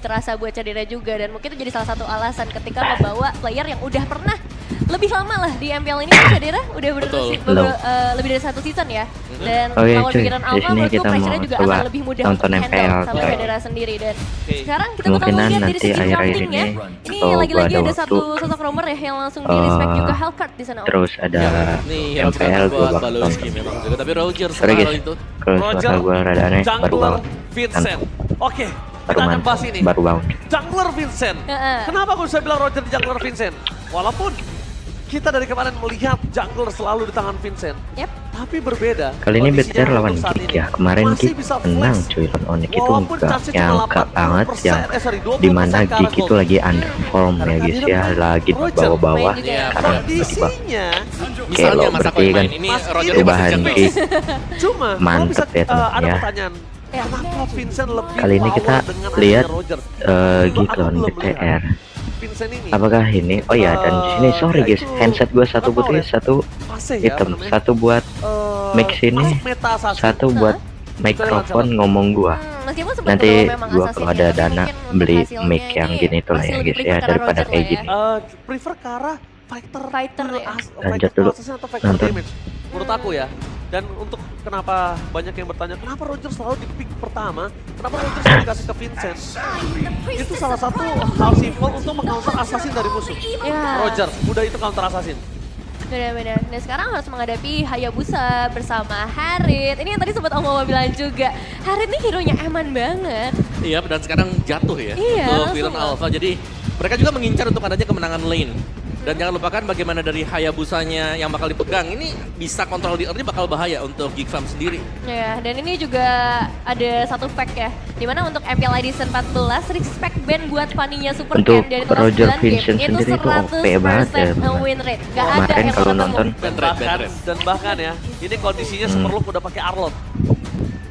terasa buat Cadera juga. Dan mungkin itu jadi salah satu alasan ketika membawa player yang udah pernah lebih lama lah di MPL ini kan Cadera udah lebih dari 1 season ya. Dan Oke, lawan cuy, pikiran di Alpha sini menurutku kita mau pressure-nya juga coba akan lebih mudah nonton untuk handle MPL, sama coy. Cadera sendiri. Dan sekarang kita bakal Kemungkinan lihat dari nanti segi akhir-akhir routingnya. ini Ini kalau lagi-lagi gua ada ada satu waktu, sosok romer ya yang langsung di respect juga Hellcard di sana. Om. terus ada Nih MPL gue buat bakal Baloski nonton. memang juga. Tapi Roger Sorry setelah guys, hal itu. kalau suara gue rada aneh, baru Jungler bangun. Vincent. Oke, Baru kita akan mantap, bahas ini. baru bangun. Jungler Vincent. Kenapa aku bisa bilang Roger di Jungler Vincent? Walaupun kita dari kemarin melihat Jungler selalu di tangan Vincent. Yep. Tapi berbeda. Kali ini kondisinya BTR lawan untuk saat Geek ini. ya. Kemarin Masih Geek bisa menang flash. cuy, lawan Onyx itu Walaupun enggak chance-nya cuma nyangka 80%, banget yang 20% dimana karena Geek itu gold. lagi underperform ya guys ya, lagi di Roger bawah-bawah main juga. Iya, karena Kondisinya Misalnya lo Mas berarti Ako yang kan main ini Mas Roger Ian udah perubahan masih Geek. cuma kalau Mantep bisa ya, teman, ada ya. pertanyaan. Kenapa Vincent lebih Kali ini power kita dengan lihat adanya Roger? Geek Aku lawan belum BTR. melihat Vincent ini Apakah ini? Oh ya, dan di sini sorry ya guys, itu handset gue satu apa putih, ya? satu fase ya, hitam, apa namanya? satu buat mic sini, masuk meta assassin. satu buat mikrofon ngomong gua. Meskipun sempat Nanti membawa memang gua assassin kalau ya, ada tapi dana mungkin untuk beli hasilnya mic yang ini gini tuh lah masih ya lebih guys ya, prefer ke arah daripada Roger kayak lah ya. gini. Prefer ke arah fighter ya. Lanjut dulu. atau fighter Nonton. damage menurut aku ya. Dan untuk kenapa banyak yang bertanya kenapa Roger selalu di pick pertama, kenapa Roger selalu dikasih ke Vincent, itu salah satu hal simpel untuk meng-counter assassin dari musuh. Ya. Roger, udah itu counter assassin. Benar-benar. Dan sekarang harus menghadapi Hayabusa bersama Harit. Ini yang tadi sempat Om Wawa bilang juga. Harit nih hero-nya aman banget. Iya, dan sekarang jatuh ya Iya, untuk langsung Viren lah. Alpha. Jadi mereka juga mengincar untuk adanya kemenangan lane. Dan jangan lupakan bagaimana dari Hayabusanya yang bakal dipegang. Ini bisa kontrol di early bakal bahaya untuk Geek Farm sendiri. Ya, dan ini juga ada satu fact ya. Dimana untuk MPL Edition 14, respect ban buat Fanny-nya Super Untuk Ken dari total Roger 9 game Vincent itu sendiri itu OP banget ya, 100% teman. win rate. Gak ada Kemarin yang kalau ketemu. nonton Dan bahkan ya, ini kondisinya Superloop udah pakai Arlot.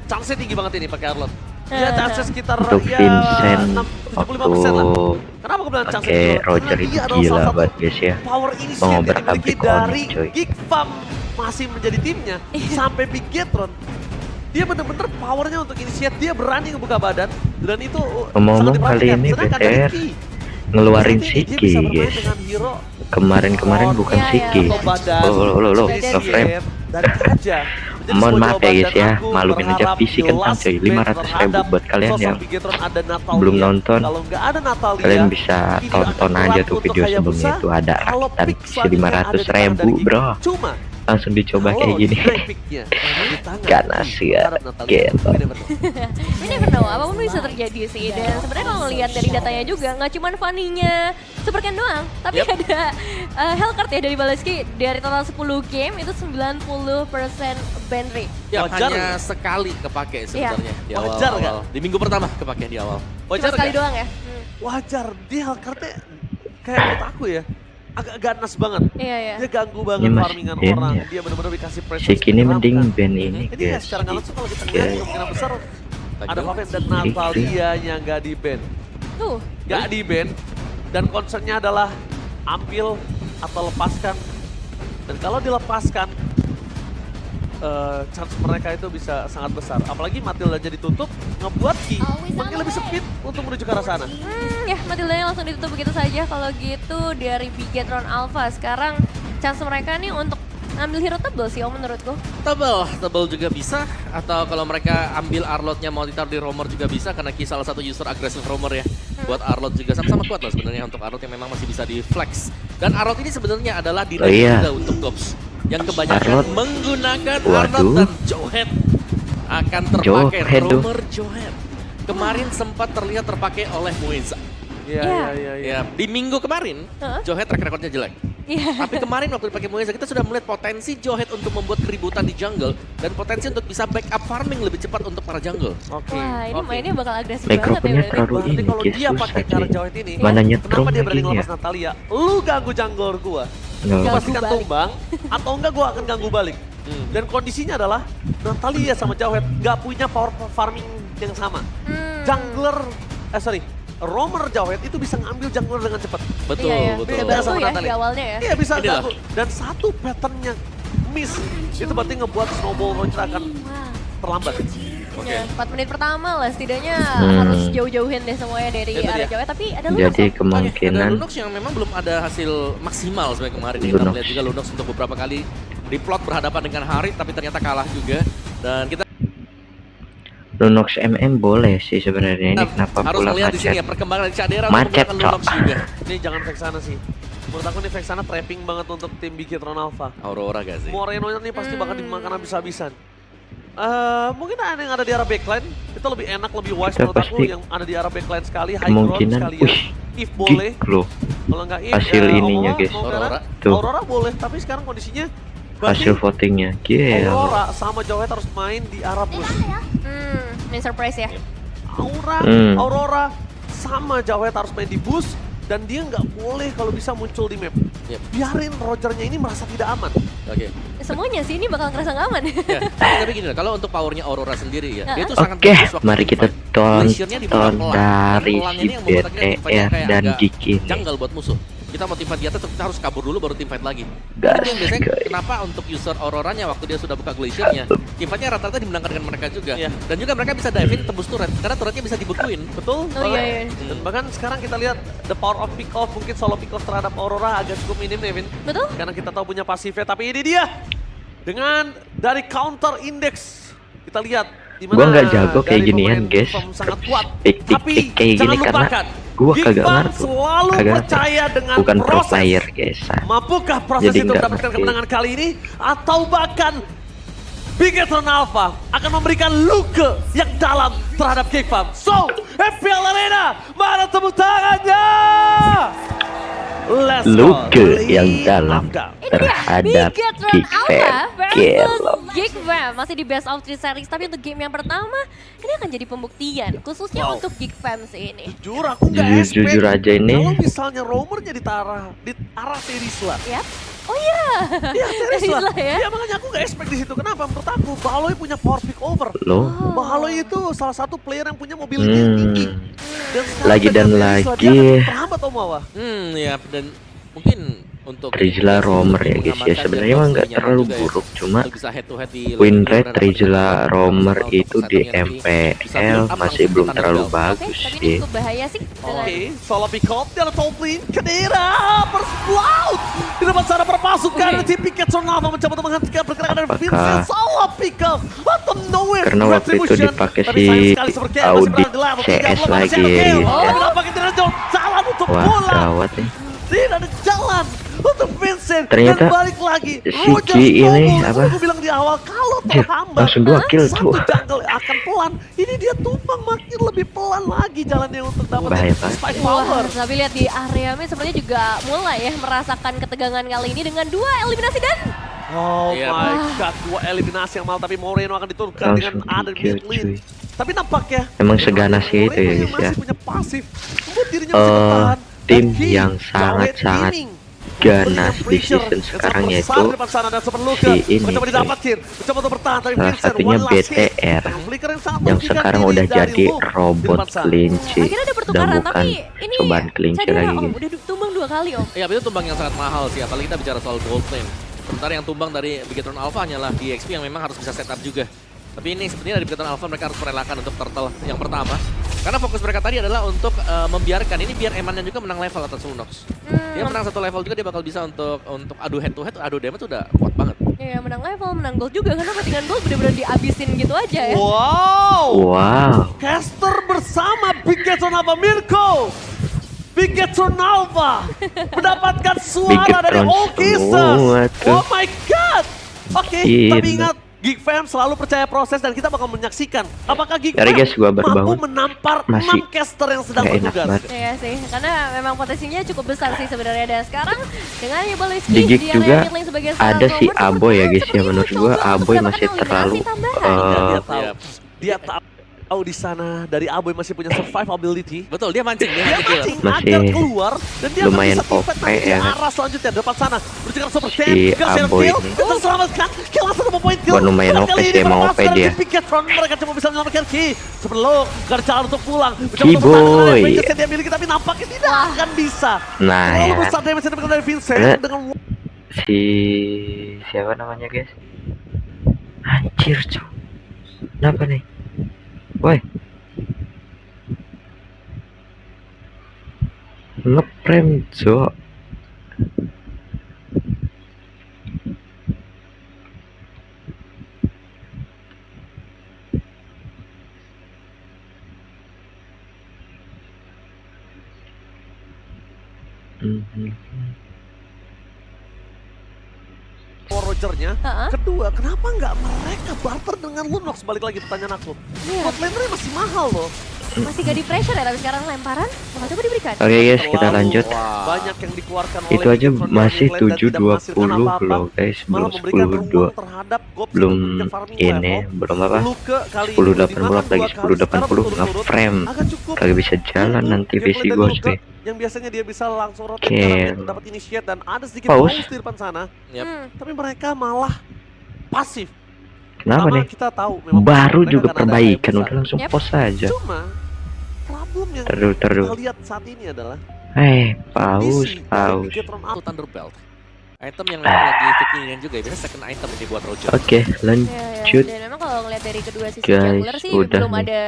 Chance-nya tinggi banget ini pakai Arlot. Ya, chance sekitar untuk ya Vincent 75% lah. waktu Kenapa aku bilang chance pakai Roger itu gila banget guys ya. power initiative Mau yang bertabik dimiliki dari on, cuy. Geek Farm masih menjadi timnya sampai Bigetron. Dia bener-bener powernya untuk initiate, dia berani ngebuka badan dan itu Ngomong-ngomong sangat kali diperhatikan. ini Sedangkan dari BTR Ki, ngeluarin saat ini dia Siki bisa bermain guys. dengan hero Kemarin bukan Iya, Siki. iya. atau badan, Lo initiate, ngeframe. dan aja. Menjadi Mohon sebuah maaf ya jawaban guys dan ya, aku malumin aja berharap PC kentang last coy, match 500.000 terhadap buat kalian sosok yang Bigetron ada Natalia. belum nonton. Kalau nggak ada Natalia, Kalian bisa ini tonton akan aja berat tuh untuk video sebelumnya Hayabusa. itu ada Kalau rakitan pick si selanjutnya ada di tangan 500.000 dari Geek. bro. Cuma Langsung dicoba kayak kalau gini. di picknya di tangan Ganas Geek ya, terhadap Natalia, gitu. we never know. We never know, apapun bisa terjadi sih. Dan sebenarnya kalau ngelihat dari datanya juga, nggak cuma Fanny-nya Super Ken doang, tapi Yep. ada Hellcard ya dari Baloski. Dari total 10 game, itu 90% ban rate. Ya, Wajar hanya nggak? sekali kepake sebenarnya di Wajar nggak? awal-awal. Di minggu pertama kepake di awal. Cuma Wajar sekali nggak? doang ya? Wajar, dia Hellcard-nya kayak menurut aku ya agak ganas banget. Iya, iya. Dia ganggu banget Ini Mas farmingan Ben orang. ya. Dia benar-benar dikasih pressure. Siki ini seperti mending ramkan. band ini Ini ya guys. secara nggak langsung kalau kita Guys. lihat kemungkinan besar ada Paven dan Natalia yang nggak di ban. Tuh, Nggak di ban dan concernnya adalah ambil atau lepaskan. Dan kalau dilepaskan chance mereka itu bisa sangat besar. Apalagi Matilda jadi tutup, ngebuat Ki makin lebih speed untuk menuju ke arah sana. ya Matildanya langsung ditutup begitu saja. Kalau gitu dari Bigetron Alpha, sekarang chance mereka nih untuk ambil hero tebel sih Om menurutku. Tebel juga bisa. Atau kalau mereka ambil Arlotnya mau ditaruh di Romer juga bisa. Karena Ki salah satu user agresif Romer ya. Buat Arlot juga sama-sama kuat lah sebenarnya untuk Arlot yang memang masih bisa di flex. Dan Arlot ini sebenarnya adalah Oh iya. juga untuk Gops. Yang kebanyakan Arlot. menggunakan Waduh. Arlot dan Johead akan terpakai. Johead tuh. Romer Johead. Kemarin sempat terlihat terpakai oleh Mueza. Iya, Iya. iya, iya. Ya, di minggu kemarin Heeh. Johead track recordnya jelek. Iya. Tapi kemarin waktu dipakai Mueza kita sudah melihat potensi Johead untuk membuat keributan di jungle dan potensi untuk bisa backup farming lebih cepat untuk para jungle. Oke. Wah, ini oke. mainnya bakal agresif banget ya Mikrofonnya berarti. terlalu Berarti ini kalau guys, dia susah pakai cara cuy. Joet ini, Mana nyetrum kenapa dia lagi berani nih ya? ngelepas Natalia? Lu ganggu jungle gua. Nggak. Lu Ganggu pastikan balik. tumbang, atau enggak gua akan ganggu balik. Dan kondisinya adalah Natalia sama Joet gak punya power farming yang sama. Jungler, Romer Joet itu bisa ngambil jungler dengan cepat. Betul, Iya, iya. betul. Bisa Beda bantu sama ya Natalia. di awalnya ya. Iya bisa Inilah. ganggu. Dan satu patternnya miss, itu berarti ngebuat snowball Roger akan terlambat. Oke. Ya, 4 menit pertama lah setidaknya Hmm. harus jauh-jauhin deh semuanya dari Itu area dia. Jawa. Tapi ada Lunox Jadi loh. Ada kemungkinan Lunox yang memang belum ada hasil maksimal sebenarnya kemarin. Kita Lunox. melihat juga Lunox untuk beberapa kali diplot berhadapan dengan Harit tapi ternyata kalah juga. Dan kita Lunox MM boleh sih sebenarnya, ini kenapa harus pula melihat di sini ya macet. perkembangan dari Cadera Macet, menggunakan Lunox Cok. juga. Ini jangan Vexana sih. Menurut aku nih Vexana trapping banget untuk tim Bigetron Alpha. Aurora gak sih? Moreno nih pasti bakal dimakan habis-habisan. Mungkin ada yang ada di arah backline, itu lebih enak, lebih wise Kita menurut aku pasti yang ada di arah backline sekali, high ground Kemungkinan, sekalian. If boleh, gig loh kalau nggak if, hasil ininya, Aurora, guys. mau Aurora. Aurora. Tuh. Aurora boleh, tapi sekarang kondisinya hasil votingnya. Gila. Aurora sama Jawet harus main di arah bus. Main surprise ya. Aurora sama Jawet harus main di bus dan dia nggak boleh kalau bisa muncul di map. Yep. Biarin Rogernya ini merasa tidak aman. Oke. Semuanya sih ini bakal ngerasa nggak aman. Ya, tapi gini lah, kalau untuk powernya Aurora sendiri ya, dia itu sangat Oke, bagus waktu mari kita teamfight. Glacier-nya dibuka tonton pelan. dari Pelan si ini yang membuat akhirnya teamfight-nya BTR kayak dan agak Geek ini. janggal buat musuh. Kita mau teamfight di atas, kita harus kabur dulu baru teamfight lagi. Gas, Itu yang biasanya guys. kenapa untuk user Auroranya waktu dia sudah buka Glacier-nya, teamfight-nya rata-rata dimenangkan dengan mereka juga. Iya. Dan juga mereka bisa diving tembus turret, karena turretnya bisa dibekuin. Betul? Oh iya, iya. Dan bahkan sekarang kita lihat the power of pick off, mungkin solo pick off terhadap Aurora agak cukup minim Nevin. Betul? Karena kita tahu punya pasifnya, tapi ini dia. Dengan dari counter index, kita lihat di mana Gua nggak jago kayak dari ginian, pemain guys. Gifam sangat kuat. Tik, tik, Tapi tik kayak jangan gini karena lupakan, gua kagak Gifam ngerti. selalu Kagak ngerti. percaya dengan Bukan pro proses. player, guys. Mampukah proses Jadi itu nggak mendapatkan ngerti. kemenangan kali ini? Atau bahkan Bigetron Alpha akan memberikan luka yang dalam terhadap Gifam. So, FPL Arena, mana tepuk tangannya? Let's go. Luka yang dalam Ini terhadap dia Bigetron Geek Alpha Fam. versus Geek Fam. Masih di best of 3 series, tapi untuk game yang pertama ini akan jadi pembuktian khususnya Wow. untuk Geek Fam ini. Jujur aku nggak expect Jujur aja ini. kalau misalnya roamernya di arah Terisla. Ya. Oh iya. Iya Terisla. Terisla ya. Iya makanya aku nggak expect di situ. Kenapa? Menurut aku Baloy punya power pick over. Loh. Baloy itu salah satu player yang punya mobility yang tinggi. Dan sekarang Lagi dengan dan Terisla, lagi. dia akan terhambat Om Wawa. Ya, dan mungkin untuk Rizla Romer ya, guys. Ya mengamankan sebenarnya mah nggak Jambos terlalu juga ya. buruk, cuma Untuk bisa head to head di win lebih rate beberapa Rizla pertandingan Romer untuk itu di persaingannya nanti bisa MPL build up masih langsung belum ke terlalu Thunderdome. Oke, bagus tapi ini sih. cukup bahaya sih. dengan- Oke, solo pick up di arah top lane. Kedira bersplaut di depan sana berpasukan Oke. dari tim Bigetron Alpha mencoba untuk menghentikan pergerakan dari Apakah- Vincent. Solo pick up out of nowhere. Karena waktu itu Retribution. dipakai Tapi si sayang sekali Super Kill masih Audit berada di level 30, CS masih lagi ada ya, kill. guys. Dan nampaknya tidak ada jalan untuk Wah, pulang. gawat nih. Tidak ada jalan untuk Vincent. Ternyata dan balik lagi. si Roger Ki ini Snowball, apa? Aku bilang di awal kalau Anjir, terhambat. langsung 2 kill satu tuh. jungle akan pelan. Ini dia tumbang makin lebih pelan lagi jalannya untuk Bahaya dapetin banget. spike Wah, power. tapi lihat di area mid sepertinya juga mulai ya merasakan ketegangan kali ini dengan 2 eliminasi dan Oh Iya, my baik. god, 2 eliminasi yang mal tapi Moreno akan diturunkan dengan Langsung ada kill, mid lane. cuy. Tapi nampaknya Emang seganas Moreno itu ya, yang guys, ya. masih punya pasif, membuat dirinya masih bertahan. Tim Dan Ki, yang Jawet sangat-sangat Gaming ganas memberikan di pressure season yang sekarang sangat yaitu besar di depan sana dan Super Luka si ini, mencoba cuy. didapatin, mencoba untuk bertahan tapi Salah Vincent satunya one last hit. BTR Flicker yang sangat yang merugikan sekarang diri udah dari jadi Luke di robot depan sana. kelinci akhirnya ada dan pertukaran, bukan tapi ini cobaan kelinci Cadera, lagi, Om, guys. udah tumbang 2 kali Om. Iya, itu tumbang yang sangat mahal sih, apalagi kita bicara soal gold lane. Sementara yang tumbang dari Bigetron Alpha hanyalah di XP yang memang harus bisa setup juga. Tapi ini sebenarnya dari Bigetron Alpha mereka harus merelakan untuk turtle yang pertama. Karena fokus mereka tadi adalah untuk membiarkan ini biar Emannya juga menang level atas Lunox. Dia menang 1 level juga dia bakal bisa untuk adu head to head, adu damage udah kuat banget. Iya, menang level, menang gold juga karena ketinggalan gold bener-bener dihabisin gitu aja ya. Wow, Wow, caster bersama Bigetron Alpha Mirko. Bigetron Alpha mendapatkan suara dari Bigetron All Kissers. semua tuh. Oh my god. Oke, Gila. tapi ingat Geek Fam selalu percaya proses dan kita bakal menyaksikan apakah Geek Sorry Fam guys, gua baru mampu bangun. menampar Masih 6 caster yang sedang nggak enak bertugas. banget. Iya sih, karena memang potensinya cukup besar sih sebenarnya. Dan sekarang dengan Yabaloyski Di Geek area juga mid lane sebagai seorang ada si roamer, Aboy ya, guys, ya. sepertinya Menurut mencoba gua untuk Aboy mendapatkan masih eliminasi terlalu, tambahan. Dia tahu. Iya. Dia tahu di sana dari Aboy masih punya survivability. Betul, dia mancing, dia Dia mancing. mancing Masih agar keluar dan dia akan lumayan bisa pivot OP nanti di ya kan. arah selanjutnya depan sana menuju ke super camp. Si Kasih Aboy kill, ini. terselamatkan. Kill langsung ke point kill. Wah, lumayan Dan OP kali sih, ini emang berhasil OP dari dia. Picket Front, mereka cuma bisa menyelamatkan Ki. Sebelum gak ada jalan untuk pulang. Mencoba Ki untuk bertahan dengan boy. advantage yang dia miliki tapi nampaknya tidak akan bisa. Nah, Terlalu ya. besar damage yang diberikan dari Vincent Karena- dengan si siapa namanya, guys? Anjir, cok. Kenapa nih? Woi. Ngeprem, Cok. Rogernya. Ha-ha. Kedua, kenapa nggak mereka barter dengan Lunox? Balik lagi pertanyaan aku. Iya. Bot laner masih mahal loh. Masih gak di pressure ya, tapi sekarang lemparan bakal coba diberikan. Oke guys, kita Terlalu lanjut. Banyak yang dikeluarkan oleh Itu aja Bigetron masih dari lane dan tidak menghasilkan 7-20 apa-apa. loh guys, Malah belum memberikan 10-2. ruang terhadap Gops Belum untuk punya farming ini, level. belum apa? Luke kali ini 10-80 dimakan lagi, 2 kali secara 10-80 berturut-turut. nge-frame. Agak cukup. Kagak bisa jalan Untuk nanti gameplay PC dari gua Luke sih. yang biasanya dia bisa langsung rotate Oke. karena dia dapat initiate dan ada sedikit Pause. pause di depan sana. Yap. Tapi mereka malah pasif. Kenapa Pertama, nih? kita tahu memang Baru mereka juga akan ada perbaikan, hype udah besar. langsung Yap. pos aja. Cuma problem yang Terus. kita lihat saat ini adalah Paus, kondisi dari paus. Bigetron Itu Thunderbelt. Item yang memang lagi kekinian juga ya. Biasanya second item ini buat Roger. Oke, Ya, lanjut. dan memang kalau ngeliat dari kedua sisi Guys, jungler sih udah belum nih. ada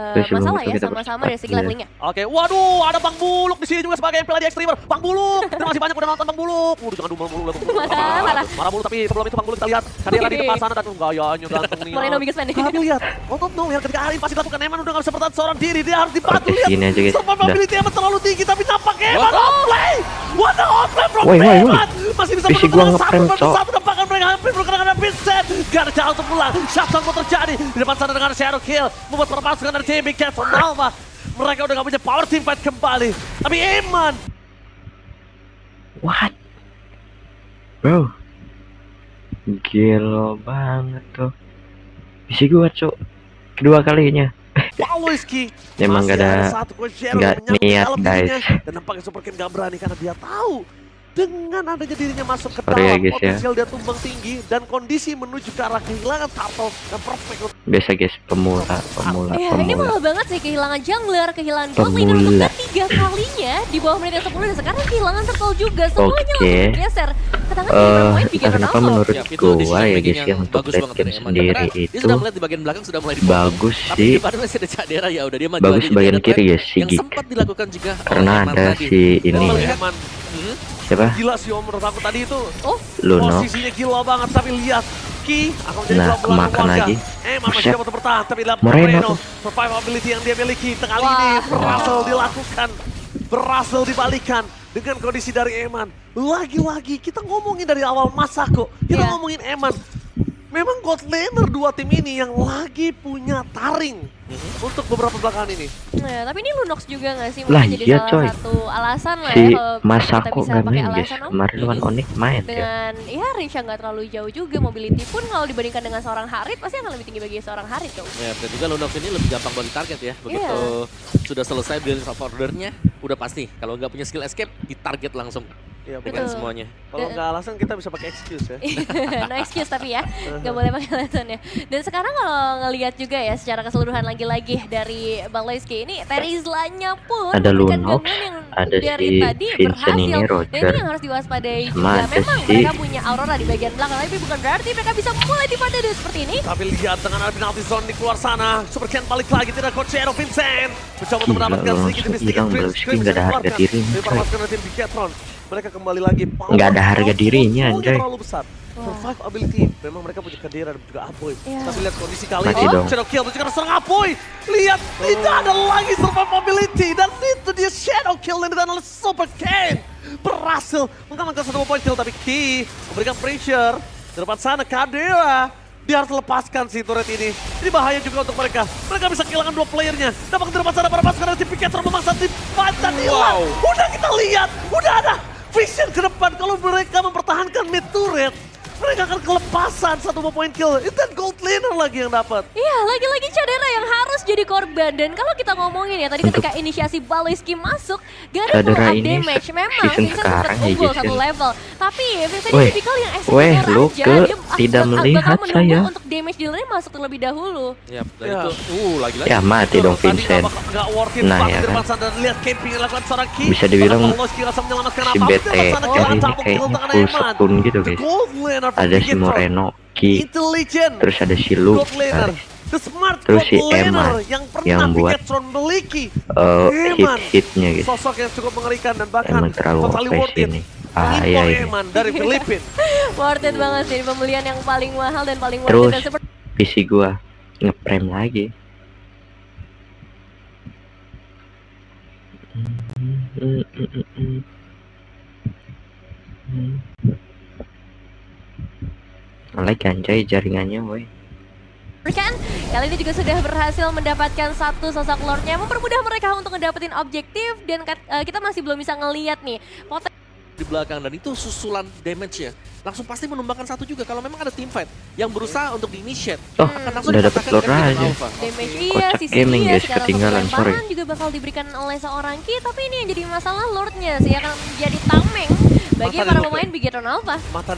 Guys, sebelum masalah itu ya, kita sama-sama dari segi percepat levelingnya. Oke, waduh, ada Bang Buluk di sini juga sebagai MPL di Extremer. Bang Buluk, terima kasih banyak udah nonton Bang Buluk. Jangan dulu Bang Buluk. Marah. Marah Buluk, tapi sebelum itu Bang Buluk kita lihat Kadira di depan sana dan gayanya ganteng nih. Moreno biggest fan. Kami lihat, untuk nowhere ketika Arin pasti dilakukan Eman udah gak bisa bertahan seorang diri. Dia harus dibantu, Oke, lihat. sini aja, guys. Survivability Eman terlalu tinggi, tapi nampaknya Eman What? outplay. What the outplay from Woi. Eman. Masih bisa PC gua menang nge-frame, satu Cok. satu nampakkan mereka hampir bergerak Vincent. Gak ada cara untuk pulang. Shutdown pun terjadi di depan sana dengan Shadow Kill. Membuat permasukan dari tim Big Cat from Alpha. Mereka udah gak punya power team fight kembali. Tapi Eman. What? Bro. Gila banget tuh. PC gua, Cok. Kedua kalinya. Paloiski. Emang Masih gak ada satu Coachero nggak menyambut niat, dalam guys. dirinya. Dan nampaknya Super Ken gak berani karena dia tahu dengan adanya dirinya masuk ke Sorry ya, dalam guys, ya. potensial dia tumbang tinggi dan kondisi menuju ke arah kehilangan turtle dan perfect untuk Biasa guys, pemula. Ya, ini mahal banget sih, kehilangan jungler, kehilangan gold laner untuk Pemula. ketiga kalinya di bawah menit yang 10 dan sekarang kehilangan turtle juga. Semuanya Oke. langsung bergeser ke tangan tim poin Bigetron Kenapa Alpha. menurut Ya, itu gua decision ya making guys ya yang untuk bagus late banget game dari Eman. sendiri Karena dia itu sudah melihat di bagian belakang sudah mulai dipotong. bagus Tapi sih. di depan masih ada Cadera, ya udah dia maju Bagus aja. Jadi bagian ada kiri trade ya, si yang Gig. sempat dilakukan juga Karena oleh Eman ada tadi. si ini Oh, ya. Eman. Siapa? Gila sih om, menurut aku tadi itu Oh, Lunox. posisinya gila banget. Tapi lihat Ki akan menjadi Nah, bulan kemakan warga. lagi. Eman masih Buset. dapat bertahan. Tapi lihat Moreno Moreno, tuh. survivability yang dia miliki kali Wah. ini berhasil dilakukan. Berhasil dibalikan dengan kondisi dari Eman. Lagi-lagi kita ngomongin dari awal masa kok. Kita Iya. ngomongin Eman. Memang god laner dua tim ini yang lagi punya taring untuk beberapa belakangan ini. nah, tapi ini Lunox juga nggak sih? Lah, Mungkin jadi iya, salah coy. satu alasan lah Si ya kalau kita Masako bisa gak pakai main guys. alasan Om. Kemarin lawan Onyx main ya. Dengan ya range yang nggak terlalu jauh juga, mobility pun kalau dibandingkan dengan seorang Harit pasti akan lebih tinggi bagi seorang Harit dong. Ya, dan juga Lunox ini lebih gampang bagi target ya. Begitu sudah selesai build of ordernya, udah pasti. Kalau nggak punya skill escape, ditarget langsung Iya, dengan Betul. semuanya. kalau nggak alasan kita bisa pakai excuse ya. No excuse tapi ya, nggak boleh pakai alasan ya. Dan sekarang kalau ngelihat juga ya secara keseluruhan lagi-lagi dari Bang Loiski ini, Terizlanya pun Ada memberikan Lunox, gangguan yang ada dari si tadi Vincent berhasil. ini, Dan Roger. ini yang harus diwaspadai Sama juga. ada Memang si- mereka punya Aurora di bagian belakang, tapi bukan berarti mereka bisa mulai dipadai seperti ini. Tapi lihat dengan ada penalti zone di keluar sana. Super Ken balik lagi, tidak Coachero Vincent. Mencoba untuk Gila, mendapatkan Lunox sedikit demi sedikit hilang, Prince. Blavski Prince nggak ada bisa harga dikeluarkan. dirinya, Tapi coy. permasalahan dari tim Bigetron. Mereka kembali lagi. Nggak ada harga dirinya, Powernya anjay. terlalu besar. Survive ability. Memang mereka punya Kadira dan juga Apoy. Iya. Tapi lihat kondisi kali Mati ini. dong. Shadow Kill menunjukkan serang Apoy. Lihat, tidak ada lagi survive ability. Dan itu dia Shadow Kill yang ditahan oleh Super Ken. Berhasil mengamankan satu point kill. Tapi Ki memberikan pressure. Di depan sana Kadira. Dia harus lepaskan si turret ini. Ini bahaya juga untuk mereka. Mereka bisa kehilangan dua playernya. Dapat di depan sana para pasukan dari tim Picasso memaksa tim Pantan hilang. Udah kita lihat. Udah ada vision ke depan. Kalau mereka mempertahankan mid turret, mereka akan kelepasan satu point kill. Itu gold laner lagi yang dapat. Iya, lagi-lagi Cadera yang harus jadi korban. Dan kalau kita ngomongin ya, tadi ketika inisiasi Baloiski masuk, gak ada Cadera full up ini damage. Memang season Vincent sempat sekarang ya, unggul guys, satu ya. level. Tapi Vincent Weh, ini tipikal yang weh, eksekutor lu aja. ke Dia tidak bakal melihat menunggu saya. untuk damage dealernya masuk terlebih dahulu. Ya, dan Ya. itu lagi-lagi. Ya mati dong Tadi Vincent. nggak worth it Nah, banget ya di depan kan. sana. Dan lihat camping yang dilakukan seorang Ki. Bisa dibilang Bahkan Poloski rasa menyelamatkan si apa-apa. BT Di depan sana yang kehilangan ini satu kill kayaknya tangan full Eman. stun gitu The guys. gold laner from Ada si Bigetron. Moreno, Ki, Intelligent. terus ada si Luke. Gold laner. The smart Terus si bot laner Eman yang pernah yang buat Bigetron miliki. hit-hitnya gitu. Sosok yang cukup mengerikan dan bahkan Emang terlalu totally OP worth sih it. ini. Mengimpor Iya ini. Eman dari Filipina. Worth it banget sih, pembelian yang paling mahal dan paling worth Terus it. Dan seperti PC gua ngeprem lagi. Like anjay jaringannya woi. kan, kali ini juga sudah berhasil mendapatkan satu sosok lordnya, mempermudah mereka untuk ngedapetin objektif dan kita masih belum bisa ngelihat nih potensi di belakang dan itu susulan damage-nya langsung pasti menumbangkan satu juga kalau memang ada team fight yang berusaha untuk di-initiate. Oh, Akan langsung udah dapet dikatakan lord dengan aja. Alpha. damage Oke. iya, Kocak sisi gaming, iya, guys, secara ketinggalan, satu sorry. lemparan juga bakal diberikan oleh seorang Ki, tapi ini yang jadi masalah lordnya sih akan menjadi tameng bagi Mata para di pemain Bigetron Alpha. Mata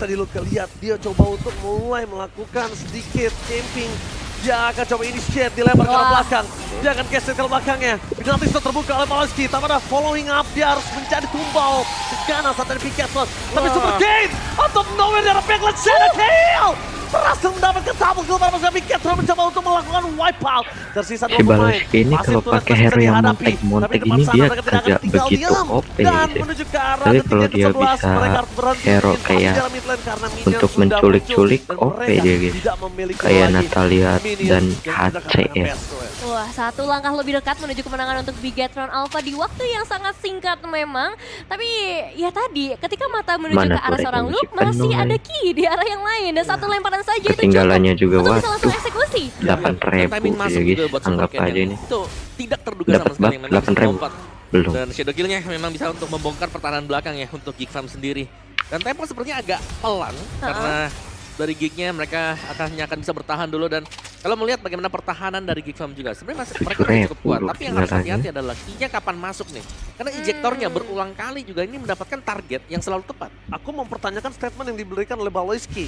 di Luka, lihat dia coba untuk mulai melakukan sedikit camping. Dia akan coba initiate, dilempar ke arah Wah. belakang. Dia akan geser ke belakangnya. Penalti sudah terbuka oleh Paloski, tapi ada following up, dia harus menjadi tumbal ke kanan saat dari Bigetron. Tapi Wah. super game, out of nowhere dari Backland Shadow Kill! Berhasil mendapatkan double kill pada pasal Bigetron mencoba untuk melakukan wipeout. Tersisa Si dua pemain. Baloski ini Masih kalau turret pakai masih hero bisa yang dihadapi. montek-montek Tapi di depan ini sana dia mereka tidak akan agak tinggal begitu diam. OP Dan gitu. menuju ke arah Tapi detik kalau yang dia ke-11, bisa mereka harus berhenti hero invasi kayak dalam mid lane karena minion untuk sudah menculik-culik muncul dan OP mereka dia guys. tidak memiliki Kayak lagi Natalia minions dan yang tidak HC akan ya. best. Wah, satu langkah lebih dekat menuju kemenangan untuk Bigetron Alpha di waktu yang sangat singkat memang. Tapi ya tadi, ketika mata menuju Mana ke arah turretnya seorang masih Luke, masih penuh, ada guys. Ki di arah yang lain. Dan satu lemparan saja itu Ketinggalannya cukup juga, untuk bisa langsung waduh. eksekusi. 8.000 timing masuk ya juga guys, buat anggap Super Ken aja yang ini. itu tidak terduga Dapat sama sekali yang memang 8.000. bisa lompat. Belum. Dan shadow kill-nya memang bisa untuk membongkar pertahanan belakang ya untuk Geek Farm sendiri. Dan tempo sepertinya agak pelan karena dari Geek-nya mereka hanya akan bisa bertahan dulu. Dan kalau melihat bagaimana pertahanan dari Geek Farm juga sebenarnya mereka masih cukup kuat. Tapi yang harus hati-hati adalah Ki-nya kapan masuk nih. Karena ejektornya berulang kali juga ini mendapatkan target yang selalu tepat. Aku mempertanyakan statement yang diberikan oleh Baloski,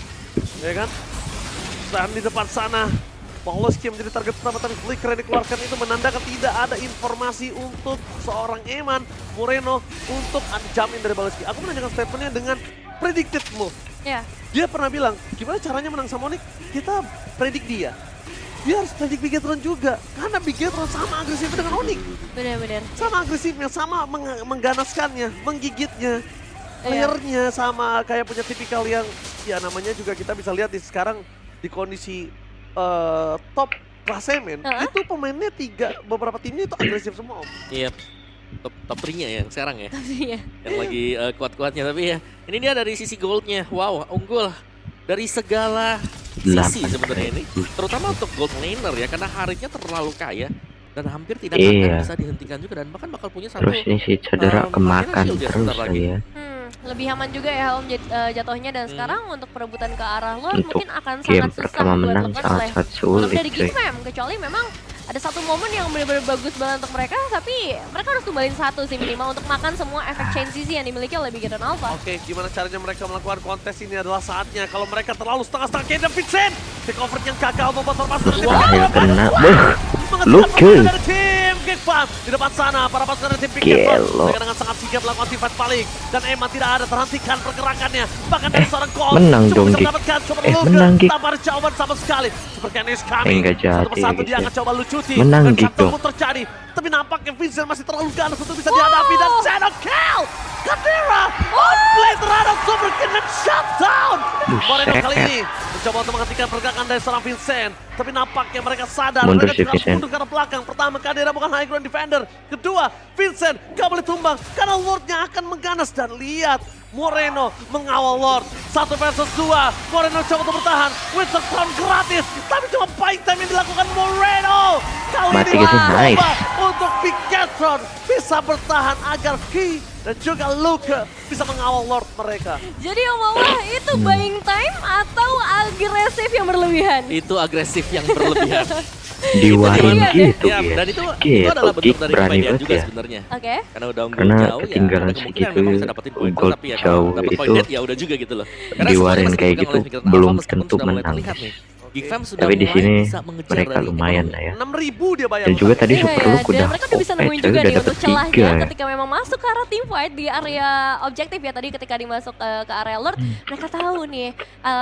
ya kan? Dan di depan sana, Pawlowski yang menjadi target pertama, tapi flicker yang dikeluarkan itu menandakan tidak ada informasi untuk seorang Eman Moreno untuk jamin dari Pawlowski. Aku menanyakan statementnya dengan predicted move. Ya, Dia pernah bilang, gimana caranya menang sama Onyx? Kita predik dia. Dia harus predik Bigetron juga, karena Bigetron sama agresifnya dengan Onyx. benar-benar. Sama agresifnya, sama mengganaskannya, menggigitnya. Iya. Playernya sama kayak punya tipikal yang, ya namanya juga kita bisa lihat di sekarang di kondisi top klasemen, itu pemainnya beberapa timnya itu agresif semua om. Iya, top 3-nya ya sekarang ya. Iya. Yang lagi kuat-kuatnya. Tapi ya ini dia dari sisi goldnya. Wow, unggul dari segala sisi sebenarnya ini. Terutama untuk gold laner ya, karena haritnya terlalu kaya dan hampir tidak akan bisa dihentikan juga. Dan bahkan bakal punya satu Terus ini si cedera kemakan shield ya terus sebentar lagi. ya. Lebih aman juga ya Om jatuhnya dan sekarang untuk perebutan ke arah Lord Untuk mungkin akan game sangat susah pertama buat menang Lord sangat untuk sulit dari cuy. Geekfam, kecuali memang ada satu momen yang benar-benar bagus banget untuk mereka, tapi mereka harus tumbalin satu sih minimal untuk makan semua efek chain CC yang dimiliki oleh Bigetron Alpha. Oke, gimana caranya mereka melakukan kontes ini adalah saatnya. Kalau mereka terlalu setengah-setengah kayak David Vincent, takeover yang gagal membuat formasi dari tim Akhir kena. Mengejar Luke. permainan dari tim Geekfam. Di depan sana, para pasukan dari tim Geekfam Gelo. mereka dengan sangat sigap melakukan team fight balik. Dan Eman tidak ada terhentikan pergerakannya. Bahkan dari seorang Colt menang cuma dong, bisa Geek. mendapatkan coba Menang, Geek. tanpa ada jawaban sama sekali. Super Ken is coming. Enggak jadi, Satu persatu Geek, dia ya. akan coba lucuti. Menang, Dan Geek, shutdown dong. pun terjadi. Tapi nampaknya Vincent masih terlalu ganas untuk bisa dihadapi. Dan Shadow Kill! Kadira on play terhadap Super Ken dan shutdown! Moreno kali ini mencoba untuk menghentikan pergerakan dari seorang Vincent. Tapi nampaknya mereka sadar. Mundur Mereka si harus Vincent. mundur ke arah belakang. Pertama, Kadira bukan high ground defender. Kedua, Vincent gak boleh tumbang. Karena Lordnya akan mengganas. Dan lihat, Moreno mengawal Lord. 1 versus 2. Moreno coba untuk bertahan. Winter Crown gratis. Tapi cuma buying time yang dilakukan Moreno. Kali Mati ini gitu, nice. coba untuk Bigetron bisa bertahan agar Ki dan juga Luke bisa mengawal Lord mereka. Jadi Om Mawah itu buying time atau agresif yang berlebihan? Itu agresif yang berlebihan. Diwarin Iya, gitu Ya, ya. dan itu Gitu, adalah bentuk Geek dari berani kepedean banget juga ya. sebenarnya. Oke. Karena udah unggul Karena jauh ketinggalan ya, ada kemungkinan segitu, memang bisa dapetin poin gold tapi ya jauh kalau dapat itu poin net ya udah juga gitu loh. Karena diwarin semuanya masih kayak dipegang gitu oleh Bigetron Alpha belum meskipun tentu sudah mulai menang. terlihat nih. Geek Fam sudah Tapi di mulai sini bisa mengejar mereka dari lumayan ekonomi. lah ya. 6.000 dia bayar. Dan juga tadi Iya, Super iya, Loop dan udah mereka udah bisa OP nemuin coy, juga udah nih dapet untuk celahnya 3 ya. ketika memang masuk ke arah team fight di area objektif ya tadi ketika dimasuk ke area alert mereka tahu nih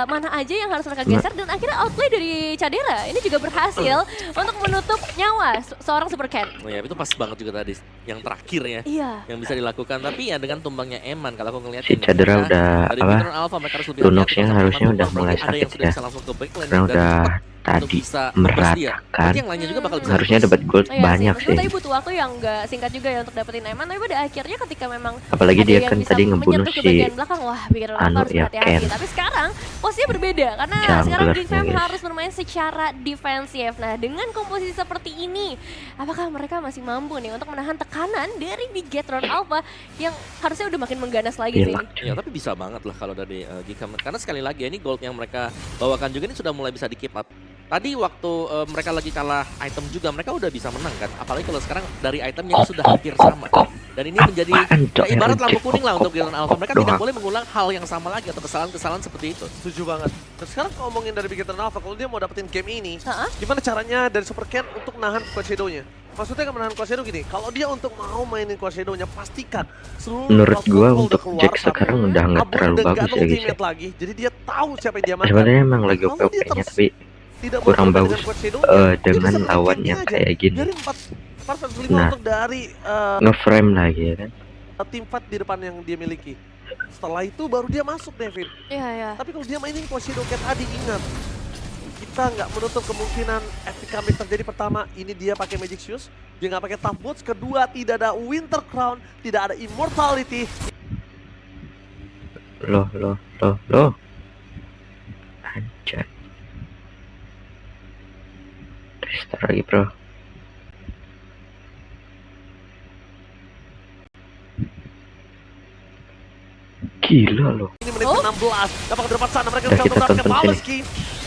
mana aja yang harus mereka geser dan akhirnya outplay dari Cadera ini juga berhasil untuk menutup nyawa seorang Super Cat. Oh ya, itu pas banget juga tadi yang terakhir ya. Iya. Yang bisa dilakukan, tapi ya dengan tumbangnya Eman kalau aku ngeliatin. Si Cadera mereka udah dari apa, Veteran Alpha mereka harus lebih Lunoxnya hati-hati. harusnya Kalau udah Eman mulai tumbang, ada yang sakit sudah ya. bisa langsung ke backline Karena dan udah cepat untuk tadi bisa ngeburst dia. meratakan. Berarti yang lainnya juga bakal bisa Harusnya ngeburst. dapat gold Iya banyak sih. sih. Tapi butuh waktu yang nggak singkat juga ya untuk dapetin Eman. Tapi pada akhirnya ketika memang Apalagi ada dia yang kan bisa tadi ngebunuh menyentuh ke si bagian belakang, wah bikin orang anu harus ya, berhati-hati. Ken. Tapi sekarang posisinya berbeda karena Jungler sekarang Geek Fam nih, guys. harus bermain secara defensif. Nah dengan komposisi seperti ini, apakah mereka masih mampu nih untuk menahan tekanan dari Bigetron Alpha yang harusnya udah makin mengganas lagi sih Gila. ini. Ya, tapi bisa banget lah kalau dari Geek Fam. Karena sekali lagi ya, ini gold yang mereka bawakan juga ini sudah mulai bisa di keep up. Tadi waktu mereka lagi kalah item juga, mereka udah bisa menang kan. Apalagi kalau sekarang dari item yang sudah hampir sama. Dan ini menjadi Apaan, Cok? ya, ibarat Yang lampu reject kuning lah untuk Bigetron Alpha. Mereka tidak doang. boleh mengulang hal yang sama lagi atau kesalahan-kesalahan seperti itu. Setuju banget. Dan sekarang ngomongin dari Bigetron Alpha, kalau dia mau dapetin game ini, Ha-ha. gimana caranya dari Super Cat untuk nahan Quad Shadow-nya? Maksudnya kan menahan Quad Shadow gini, kalau dia untuk mau mainin Quad Shadow-nya, pastikan seluruh Menurut crowd gua control untuk udah keluar, Jack tapi sekarang udah nggak Abu terlalu udah nggak bagus ya guys ya. ultimate lagi, jadi dia tahu siapa yang dia makan. Sebenarnya emang lagi Kalau dia OP-nya tapi tidak kurang bermain bagus dengan Quad Shadow-nya, dia dengan bisa lawan main yang aja. kayak gini. Dari 4 versus 5 Nah. untuk dari Nge-frame lagi ya kan. tim fight di depan yang dia miliki. Setelah itu baru dia masuk, Devin. Iya ya. Tapi kalau dia mainin Quad Shadow Cat tadi, ingat, kita nggak menutup kemungkinan epic comeback terjadi. Pertama, ini dia pakai Magic Shoes, dia nggak pakai Tough Boots. Kedua, tidak ada Winter Crown, tidak ada Immortality. Loh. Anjay. Restart lagi bro. Gila loh. Ini menit Oh. ke-16, dapatkan di depan sana, mereka Udah, sekarang kita mendapatkan tonton Pawliski.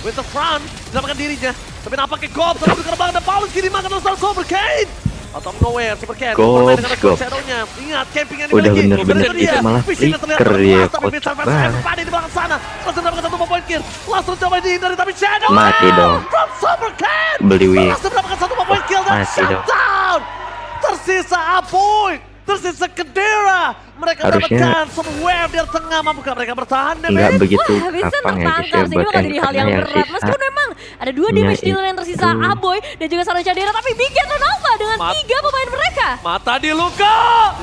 Winter Crown, dapatkan dirinya, tapi nampaknya Gob, tapi dikembang dan Pawliski dimakan oleh Super Kane. Out of nowhere, Super Kane bermain dengan Gob. Shadow-nya. Ingat, camping yang Udah dimiliki. bener-bener Dan dia, itu malah visionnya terlihat flicker terluas, dia, tapi kocak Vincent Van banget. Everybody di belakang sana. Langsung mendapatkan satu point kill. Langsung coba dihindari, tapi Shadow Mati dong. from Super Kane. Beli win. Langsung mendapatkan satu point kill dan Mati dong. shutdown. Tersisa Apoy, tersisa Kedera. Mereka Harusnya- dapatkan somewhere di tengah. Mampukah mereka bertahan? Nggak Devin? begitu Wah, Vincent gampang ya guys tertangkap ya sih, ini buat bakal jadi hal yang anchornya yang berat. sisa. Meskipun memang ada 2 Nya damage dealer yang tersisa, itu. Aboy dan juga seorang Cadera. Tapi Bigetron Alpha dengan Mat- 3 pemain mereka. Mata di luka,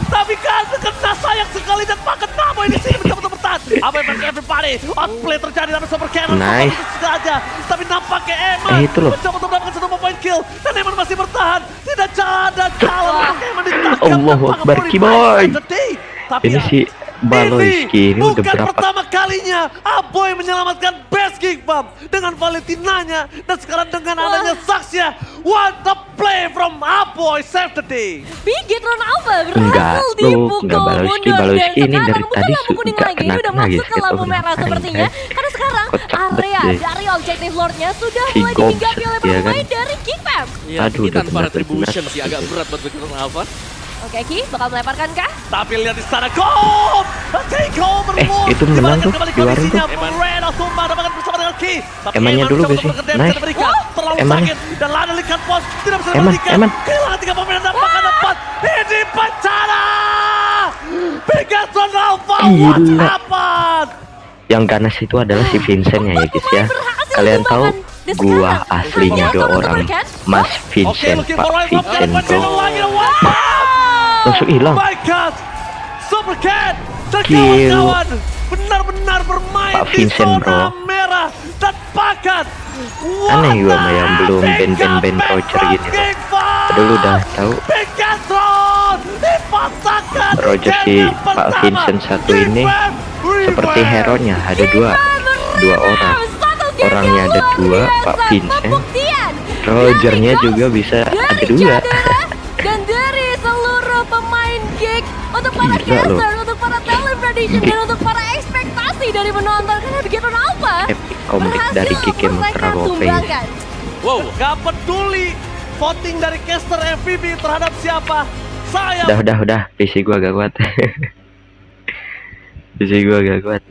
tapi kan kena sayang sekali dan paket Naboy di sini mencoba untuk bertahan. Apa yang terjadi everybody? Outplay terjadi dari Super Cannon. Nice. Saja, tapi nampaknya Eman Itu loh. mencoba untuk mendapatkan satu point kill dan Eman masih bertahan. Tidak ada jalan. Eman ditangkap. Allahu tanpa Akbar, Purify Kiboy. Saturday. Tapi Ini ya, si Baloyski ini udah bukan berapa pertama kalinya Aboy menyelamatkan Best Geek Fam dengan Valentinanya dan sekarang dengan adanya Saksya. What a play from Aboy, save the day. Bigetron Alpha Enggak, berhasil lu dipukul enggak Baloyski. mundur. Baloyski Dan ini sekarang dari bukan tadi lampu kuning nggak lagi, ini udah kena masuk ke gitu, lampu merah ngapain, sepertinya. guys? Karena sekarang Kocak area banget deh. dari objective lordnya sudah Si mulai Gobs, dihinggapi oleh ya kan? pemain dari Geek Fam. Iya, Aduh, ini udah tanpa benar-benar. retribution sih agak berat buat Bigetron Alpha. Oke Ki, bakal melemparkan kah? Tapi lihat di sana, Gold! Takeover move! itu menang tuh, Kembali keluarin kondisinya, tuh. Moreno Tumba dapatkan bersama dengan Ki. Tapi Emannya Eman dulu mencoba gak sih? untuk berdamage Nice. dan berikan. Terlalu Emannya. sakit dan Lana lihat pos, tidak bisa Eman, diberikan. Eman. Kehilangan 3 pemain dan dapatkan 4. Ini bencana! Bigetron Alpha, what Gila. happened? Yang ganas itu adalah si Vincent ya guys ya. Berhasil Kalian tahu menyumbangkan the gua sekarang. aslinya Hanya dua satu orang Super Cat. Mas Oke, Vincent, looking Pak for right from Vincent Cat, bro. lagi. Wow! Langsung hilang. My God, Super Cat dan Kill. kawan-kawan benar-benar bermain Pak di Vincent, zona bro. merah dan pakat. Aneh gua sama yang belum band-band Roger gini loh. Padahal udah tahu Bigetron dipatahkan. Roger si Game Pak pertama. Vincent satu ini Revenge. seperti hero-nya ada dua orang. Satu game Orangnya yang ada luar dua, biasa. Pak Vincent. Pembuktian Rogernya dari juga Ghost, bisa ada dari dua. Cadera, dan dari seluruh pemain Geek untuk para Gila loh. caster, untuk para talent prediction dan untuk para ekspektasi dari penonton karena Bigetron Alpha Epic comeback berhasil dari Geek yang mereka terlalu OP. sumbangkan. Wow, Gak peduli voting dari caster MVP terhadap siapa. Saya Udah, PC gua agak kuat. PC gua agak kuat.